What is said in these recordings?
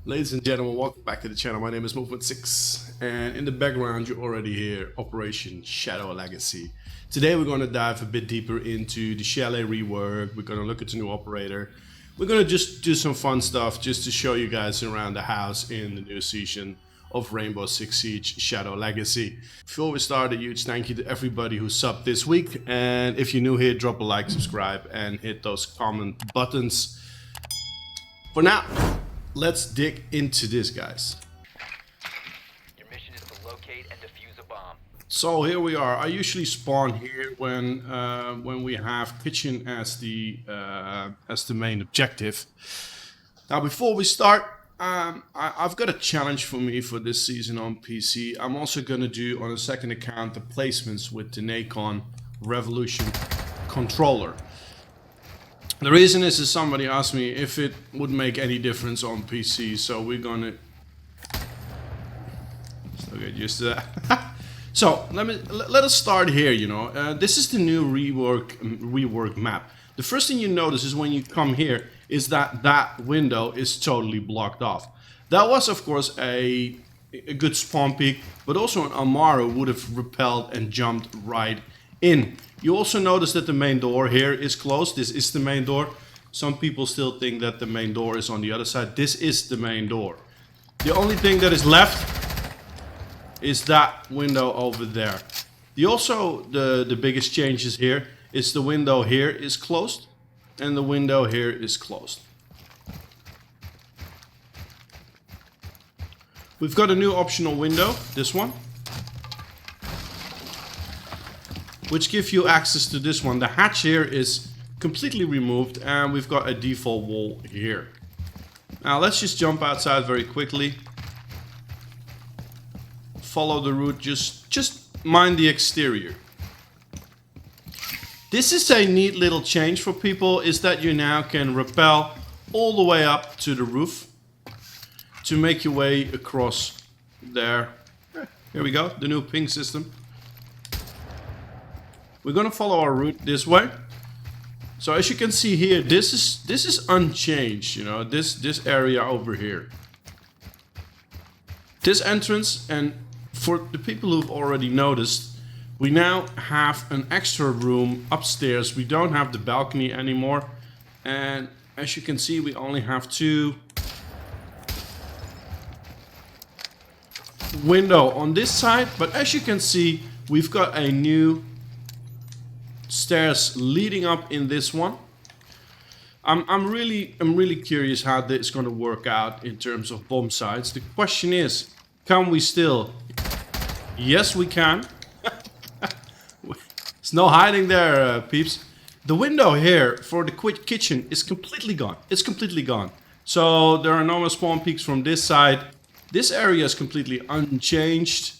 Ladies and gentlemen, welcome back to the channel. My name is Movement6, and in the background you already hear Operation Shadow Legacy. Today we're going to dive a bit deeper into the Chalet rework. We're going to look at the new operator. We're going to just do some fun stuff just to show you guys around the house in the new season of Rainbow Six Siege Shadow Legacy. Before we start, a huge thank you to everybody who subbed this week, and if you're new here, drop a like, subscribe, and hit those comment buttons. For now, let's dig into this, guys. Your mission is to locate and defuse a bomb. So here we are. I usually spawn here when we have kitchen as the main objective. Now, before we start, I've got a challenge for me for this season on PC. I'm also gonna do on a second account the placements with the Nacon Revolution controller. The reason is somebody asked me if it would make any difference on PC, so we're gonna still get used to that. So let us start here. This is the new rework map. The first thing you notice is when you come here is that window is totally blocked off. That was of course a good spawn peak, but also an Amaru would have repelled and jumped right in. You also notice that the main door here is closed. This is the main door. Some people still think that the main door is on the other side. This is the main door. The only thing that is left is that window over there. The biggest changes here is the window here is closed and the window here is closed. We've got a new optional window, this one, which gives you access to this one. The hatch here is completely removed and we've got a default wall here. Now let's just jump outside very quickly. Follow the route, just mind the exterior. This is a neat little change for people, is that you now can rappel all the way up to the roof to make your way across there. Here we go, the new ping system. We're gonna follow our route this way. So as you can see here, this is unchanged. This area over here. This entrance, and for the people who've already noticed, we now have an extra room upstairs. We don't have the balcony anymore, and as you can see, we only have two window on this side. But as you can see, we've got a new stairs leading up in this one. I'm really curious how this is going to work out in terms of bomb sites. The question is, can we still? Yes, we can. There's no hiding there, peeps. The window here for the kitchen is completely gone. It's completely gone. So there are no more spawn peaks from this side. This area is completely unchanged,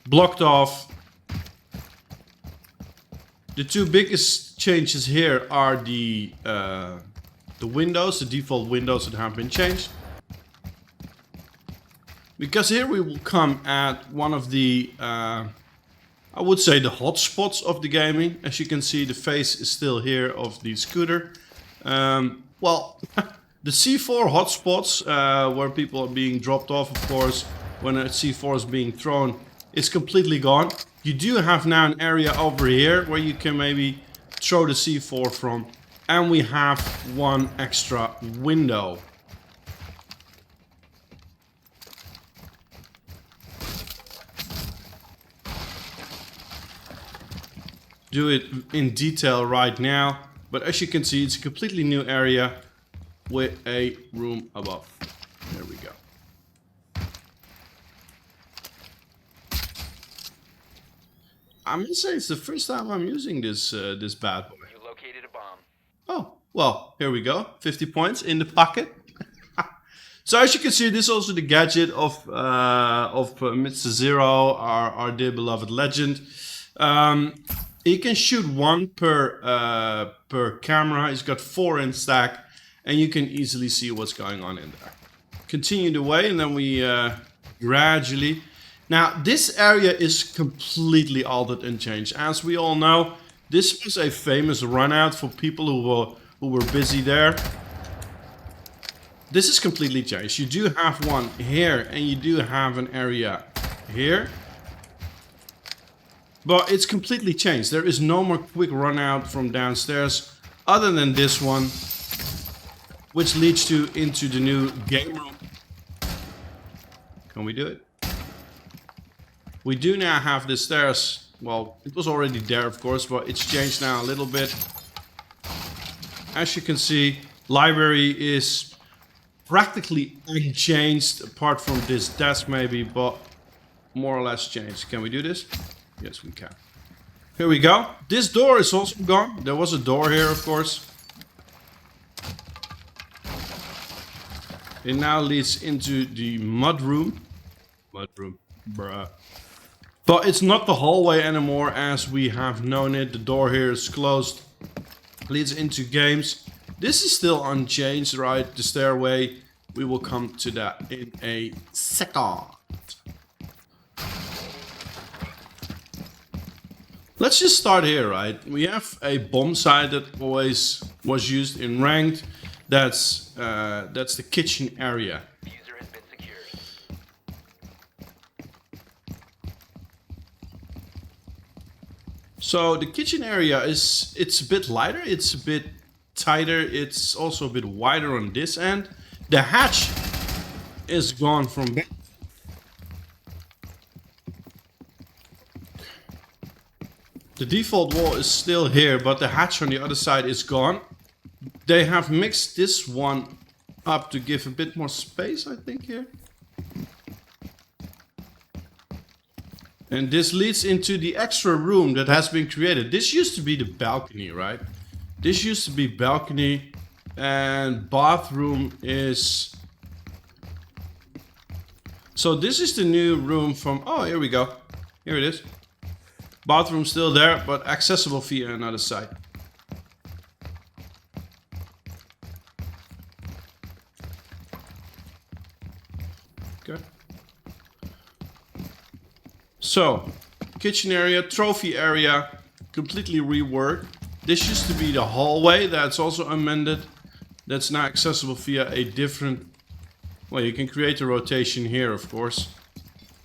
blocked off. The two biggest changes here are the windows, the default windows that have been changed. Because here we will come at one of the, I would say, the hotspots of the gaming. As you can see, the face is still here of the scooter. Well, the C4 hotspots, where people are being dropped off, of course, when a C4 is being thrown, is completely gone. You do have now an area over here where you can maybe throw the C4 from. And we have one extra window. Do it in detail right now. But as you can see, it's a completely new area with a room above. There we go. I must say it's the first time I'm using this this bad boy. You located a bomb. Oh, well, here we go. 50 points in the pocket. So as you can see, this is also the gadget of Mr. Zero, our dear beloved legend. You can shoot one per camera. He's got 4 in stack, and you can easily see what's going on in there. Continue the way, and then we gradually. Now, this area is completely altered and changed. As we all know, this was a famous run out for people who were busy there. this is completely changed. You do have one here and you do have an area here. But it's completely changed. There is no more quick run out from downstairs other than this one, which leads to into the new game room. Can we do it? We do now have the stairs. Well, it was already there, of course, but it's changed now a little bit. As you can see, library is practically unchanged, apart from this desk maybe, but more or less changed. Can we do this? Yes, we can. Here we go. This door is also gone. There was a door here, of course. It now leads into the mud room. Mud room, bruh. But it's not the hallway anymore as we have known it. The door here is closed. Leads into games. This is still unchanged, right? The stairway. We will come to that in a second. Let's just start here, right? We have a bomb site that always was used in ranked. That's the kitchen area. User has been secured. So the kitchen area it's a bit lighter, it's a bit tighter, it's also a bit wider on this end. The hatch is gone from back. The default wall is still here, but the hatch on the other side is gone. They have mixed this one up to give a bit more space, I think, here. And this leads into the extra room that has been created. This used to be the balcony, right? This used to be balcony, and bathroom is... So this is the new room from... Oh, here we go. Here it is. Bathroom still there, but accessible via another side. Okay. So, kitchen area, trophy area, completely reworked. This used to be the hallway, that's also amended. That's now accessible via a different... Well, you can create a rotation here, of course.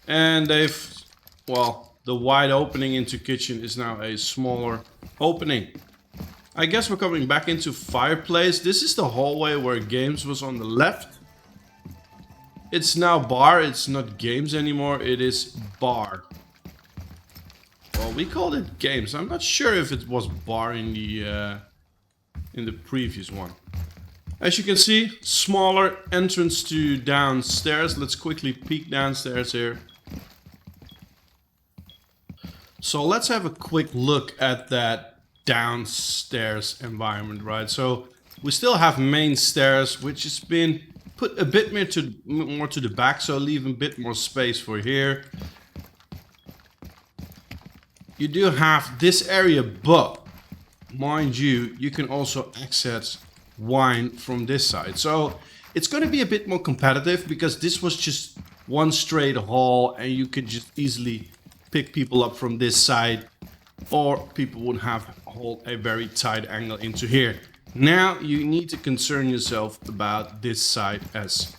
And they've... Well... The wide opening into kitchen is now a smaller opening. I guess we're coming back into fireplace. This is the hallway where games was on the left. It's now bar, it's not games anymore, it is bar. Well, we called it games. I'm not sure if it was bar in the previous one. As you can see, smaller entrance to downstairs. Let's quickly peek downstairs here. So let's have a quick look at that downstairs environment, right? So we still have main stairs, which has been put a bit more to the back, so leave a bit more space for here. You do have this area, but mind you, you can also access wine from this side. So it's going to be a bit more competitive because this was just one straight hall and you could just easily pick people up from this side, or people would have hold a very tight angle into here. Now you need to concern yourself about this side as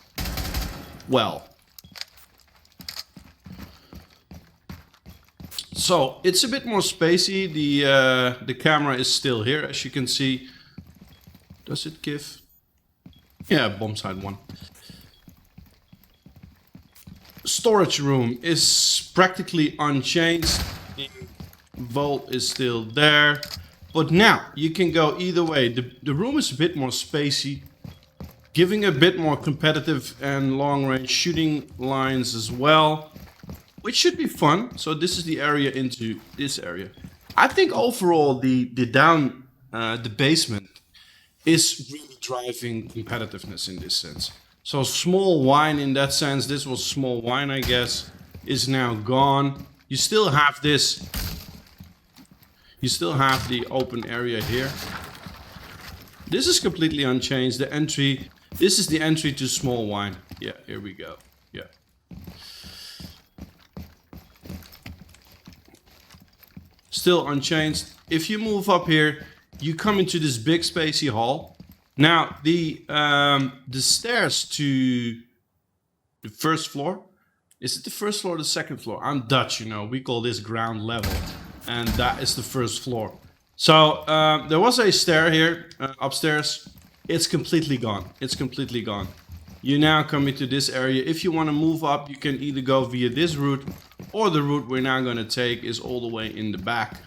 well. So it's a bit more spacey. The camera is still here, as you can see. Does it give? Yeah, bomb side one. Storage room is practically unchanged. The vault is still there. But now you can go either way. The room is a bit more spacey, giving a bit more competitive and long range shooting lines as well, which should be fun. So this is the area into this area. I think overall the basement is really driving competitiveness in this sense. So small wine in that sense, this was small wine I guess, is now gone. You still have this. You still have the open area here. This is completely unchanged. The entry, this is the entry to small wine. Yeah, here we go. Yeah. Still unchanged. If you move up here, you come into this big spacey hall. Now the stairs to the first floor. Is it the first floor or the second floor? I'm Dutch, you know. We call this ground level, and that is the first floor. So there was a stair here upstairs. It's completely gone. It's completely gone. You now come into this area. If you want to move up, you can either go via this route, or the route we're now going to take is all the way in the back.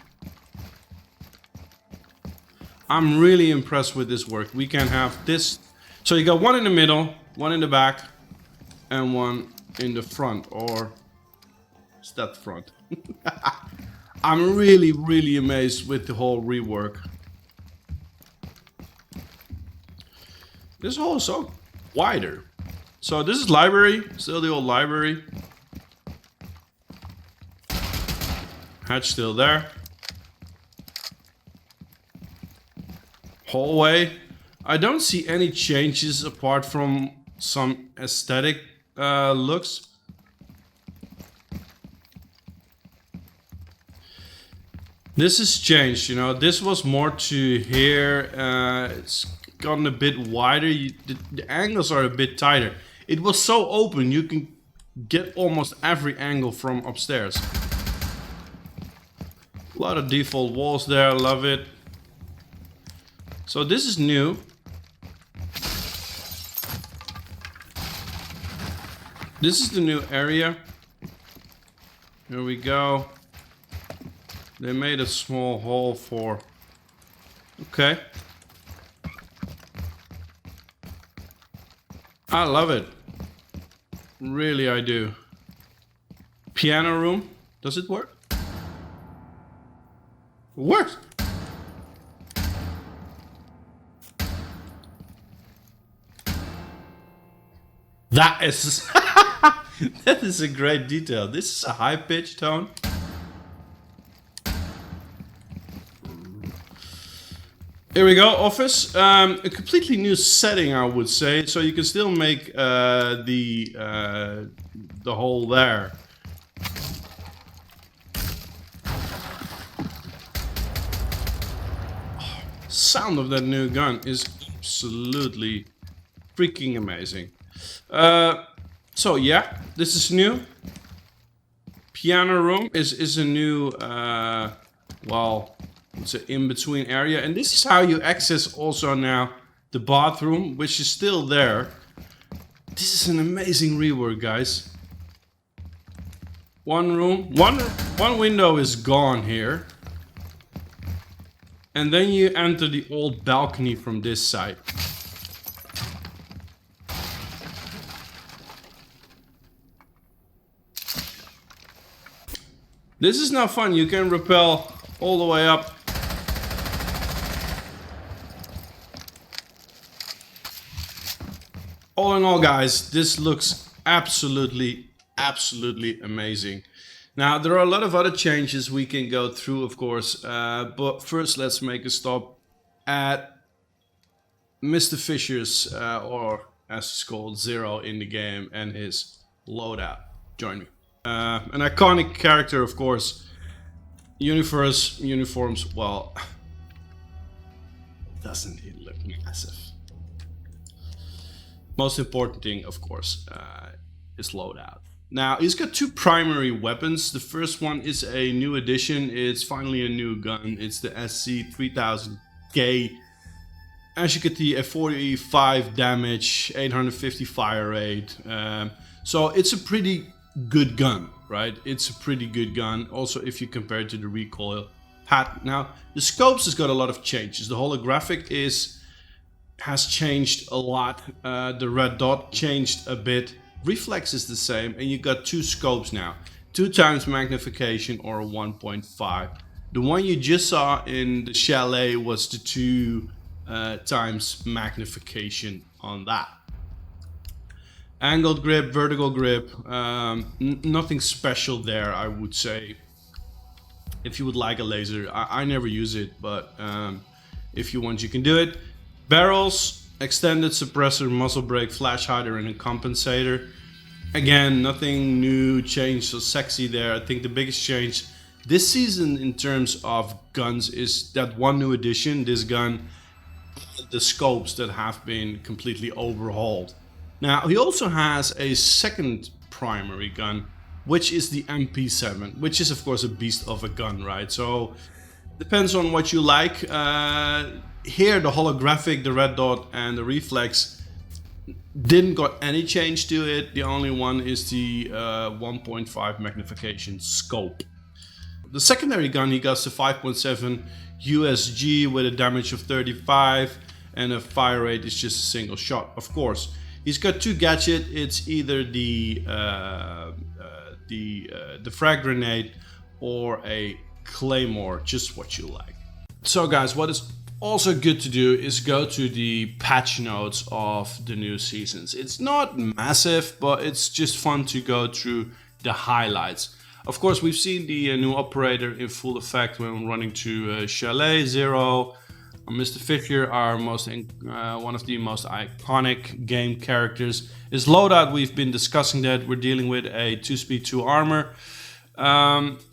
I'm really impressed with this work. We can have this. So you got one in the middle, one in the back, and one in the front. Or is that the front? I'm really, really amazed with the whole rework. This hall is so wider. So this is library, still the old library. Hatch still there. Hallway. I don't see any changes apart from some aesthetic looks. This has changed, you know. This was more to here. It's gotten a bit wider. The angles are a bit tighter. It was so open, you can get almost every angle from upstairs. A lot of default walls there, love it. So this is new. This is the new area. Here we go. They made a small hall for... Okay. I love it. Really, I do. Piano room. Does it work? Works. That is... that is a great detail. This is a high pitch tone. Here we go, office. A completely new setting, I would say. So you can still make the hole there. Sound of that new gun is absolutely freaking amazing. So yeah, this is new. Piano room is a new, well, it's an in-between area. And this is how you access also now the bathroom, which is still there. This is an amazing rework, guys. One room, one window is gone here. And then you enter the old balcony from this side. This is now fun. You can rappel all the way up. All in all, guys, this looks absolutely amazing. Now, there are a lot of other changes we can go through, of course. But first, let's make a stop at Mr. Fisher's, or as it's called, Zero in the game, and his loadout. Join me. An iconic character, of course. Uniforms, well, doesn't he look massive? Most important thing, of course, is loadout. Now, he's got two primary weapons. The first one is a new addition. It's finally a new gun. It's the SC3000K. As you can see, a 45 damage, 850 fire rate. So it's a pretty good gun, right? It's a pretty good gun. Also, if you compare it to the recoil pad. Now, the scopes has got a lot of changes. The holographic has changed a lot. The red dot changed a bit. Reflex is the same, and you got two scopes now. 2 times magnification or a 1.5. The one you just saw in the Chalet was the 2 times magnification on that. Angled grip, vertical grip, nothing special there, I would say. If you would like a laser, I never use it, but if you want, you can do it. Barrels, extended suppressor, muzzle brake, flash hider, and a compensator. Again, nothing new, changed, so sexy there. I think the biggest change this season in terms of guns is that one new addition. This gun the scopes that have been completely overhauled. Now, he also has a second primary gun, which is the MP7, which is of course a beast of a gun, right? So depends on what you like. Here the holographic, the red dot and the reflex didn't got any change to it. The only one is the 1.5 magnification scope. The secondary gun, he got the 5.7 USG with a damage of 35 and a fire rate is just a single shot. Of course, he's got two gadgets. It's either the frag grenade or a claymore, just what you like. So guys, what is also good to do is go to the patch notes of the new seasons. It's not massive, but it's just fun to go through the highlights. Of course, we've seen the new operator in full effect when running to Chalet, Zero, Mr. Fisher, our one of the most iconic game characters. Is Loadout, we've been discussing that. We're dealing with a 2-speed 2 armor.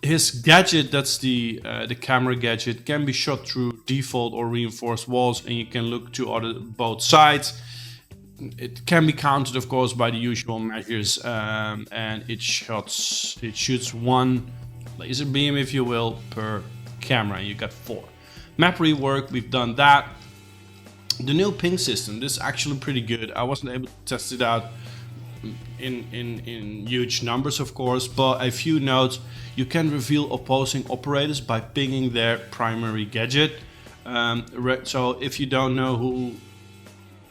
His gadget, that's the camera gadget, can be shot through default or reinforced walls, and you can look to both sides. It can be counted, of course, by the usual measures, and it shoots one laser beam, if you will, per camera. You got 4. Map rework, we've done that. The new ping system, this is actually pretty good. I wasn't able to test it out in huge numbers, of course, but a few notes. You can reveal opposing operators by pinging their primary gadget. So if you don't know who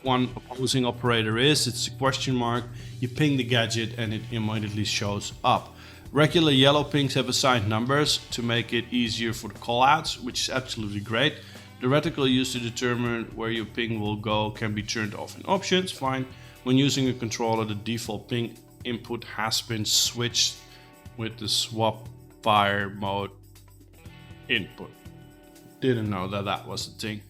one opposing operator is, it's a question mark. You ping the gadget and it immediately shows up. Regular yellow pings have assigned numbers to make it easier for the callouts, which is absolutely great. The reticle used to determine where your ping will go can be turned off in options, fine. When using a controller, the default ping input has been switched with the swap fire mode input. Didn't know that was a thing.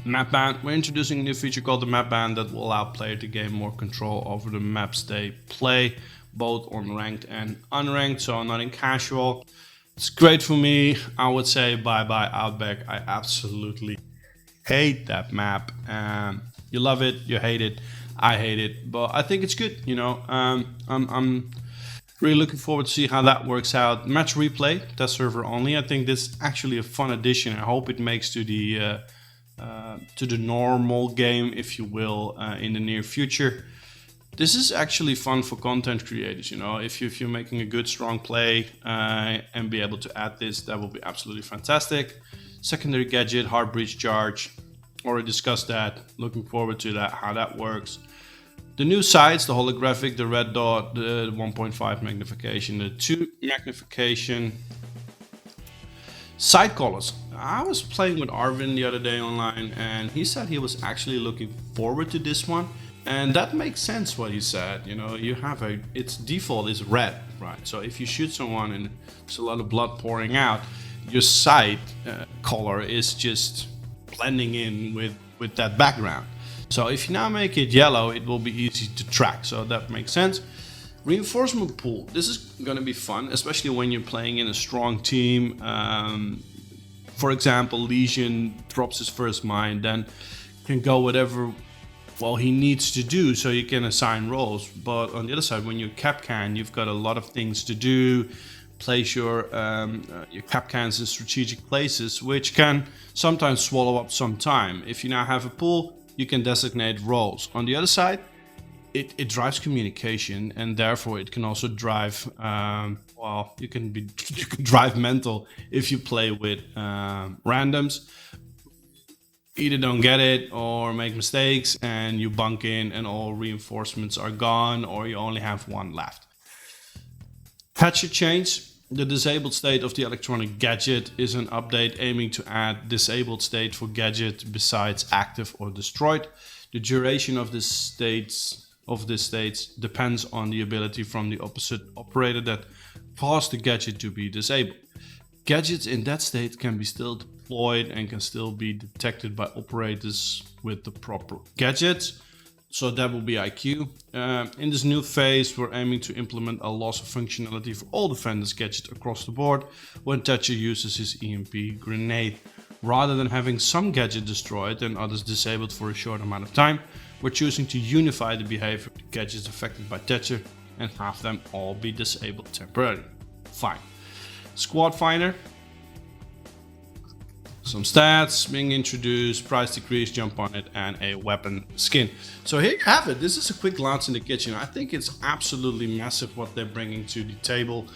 Map band, we're introducing a new feature called the map band that will allow player to gain more control over the maps they play, both on ranked and unranked, so not in casual. It's great for me. I would say bye bye Outback. I absolutely hate that map. You love it, you hate it. I hate it, but I think it's good. You know, I'm really looking forward to see how that works out. Match replay, test server only. I think this is actually a fun addition. I hope it makes to the normal game, if you will, in the near future. This is actually fun for content creators. You know, if you're making a good, strong play and be able to add this, that will be absolutely fantastic. Secondary gadget, hard breach charge. Already discussed that. Looking forward to that, how that works. The new sights, the holographic, the red dot, the 1.5 magnification, the 2 magnification. Sight colors. I was playing with Arvin the other day online, and he said he was actually looking forward to this one. And that makes sense what he said. You know, you have its default is red, right? So if you shoot someone and there's a lot of blood pouring out, your sight color is just blending in with that background. So if you now make it yellow, it will be easy to track. So that makes sense. Reinforcement pool. This is going to be fun, especially when you're playing in a strong team. For example, Legion drops his first mine, then can go whatever he needs to do, so you can assign roles. But on the other side, when you're Capcan, you've got a lot of things to do. Place your Capcans in strategic places, which can sometimes swallow up some time. If you now have a pool, you can designate roles. On the other side, it drives communication, and therefore it can also drive you can drive mental if you play with randoms. Either don't get it or make mistakes and you bunk in and all reinforcements are gone, or you only have one left. Patch change. The disabled state of the electronic gadget is an update aiming to add disabled state for gadget besides active or destroyed. The duration of this states depends on the ability from the opposite operator that caused the gadget to be disabled. Gadgets in that state can be still deployed and can still be detected by operators with the proper gadgets. So that will be IQ. In this new phase, we're aiming to implement a loss of functionality for all defenders gadgets across the board when Thatcher uses his EMP grenade. Rather than having some gadget destroyed and others disabled for a short amount of time, we're choosing to unify the behavior of the gadgets affected by Thatcher and have them all be disabled temporarily. Fine. Squad Finder. Some stats being introduced, price decrease, jump on it, and a weapon skin. So here you have it. This is a quick glance in the kitchen. I think it's absolutely massive what they're bringing to the table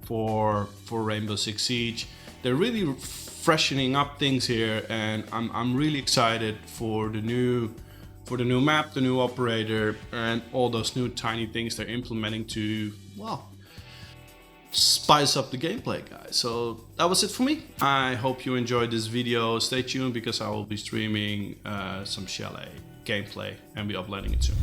for Rainbow Six Siege. They're really freshening up things here, and I'm really excited for the new map, the new operator, and all those new tiny things they're implementing to, well, spice up the gameplay, guys. So that was it for me. I hope you enjoyed this video. Stay tuned because I will be streaming some Chalet gameplay and be uploading it soon.